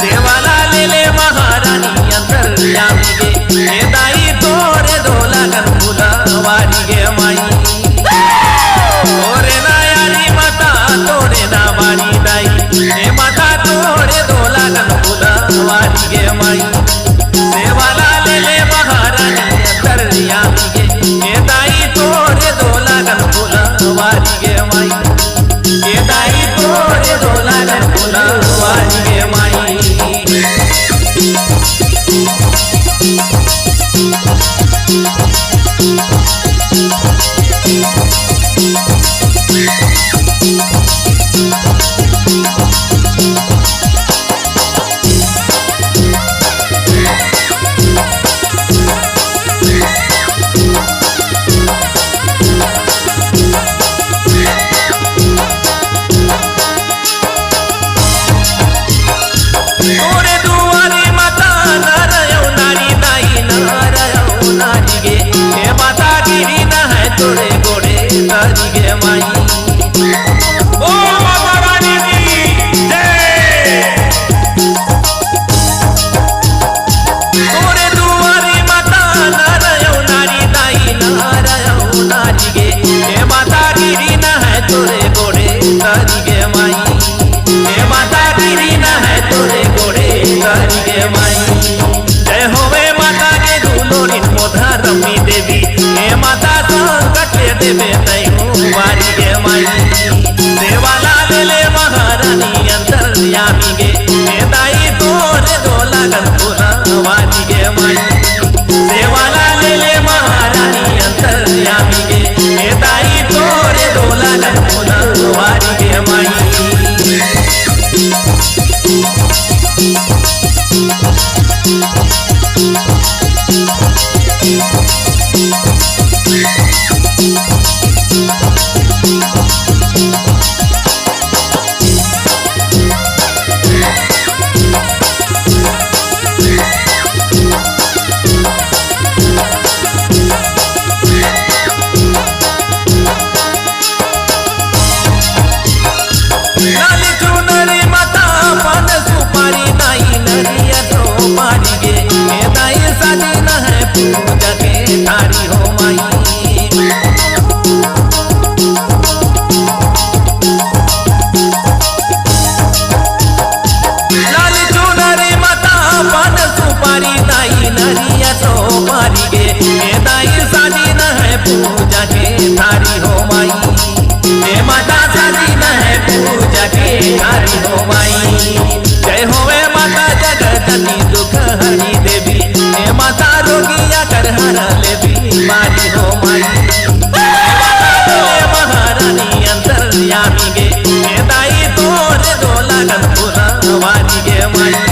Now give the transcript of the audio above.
देवाला लेले महारानी अंतर्यामी गे हे दाई तोरे दोला गणपुला वारी गे माई तोरे ना यारी माता तोरे ना वारी दाई हे माता तोरे दोला गणपुला वारी गे माई देवाला लेले महारानी अंतर्यामी गे हे दाई तोरे दोला गणपुला वारी गे माई हे दाई तोरे दोला गणपुला वारी गे माई तोरे दुआरी माता नारायण नारी दाई नारायण नारी गे हे माता गिरी ना है तोरे गोड़े तारी गे माई ओ माता रानी की जय। तोरे दुआरी माता नारायण नारी दाई नारायण नारी गे हे माता गिरी ना है तोरे गोड़े तारी गे माई हे माता गिरी ना है तोरे गोड़े तारी गे माई जय होवे माता के दुलोरी मोधा रमी देवी हे माता संकट देवे तैहू वारी गे माई देवाला लेले महारानी अंतर्यामी गे हे दाई तोरे दोला गणपुला वारी गे माई देवाला लेले महारानी अंतर्यामी गे हे दाई तोरे दोला गणपुला वारी गे माई लाली चुनरी माता पान सुपारी दाई नरिया तो मारी गे हे दाई साजी न है पूजा के थारी हो माई लाली चुनरी माता पान सुपारी दाई नरिया तो मारी गे हे दाई साजी न है पूजा के थारी हो माई हे माता साजी न है पूजा के थारी हो माई जय होवे माता जगदनी दुख हरी देवी हे माता रोगिया कर हरा ले बीमारी हो माई महारानी अंतर्यामी गे हे दाई तोरे दोला गणपुला वारी गे माई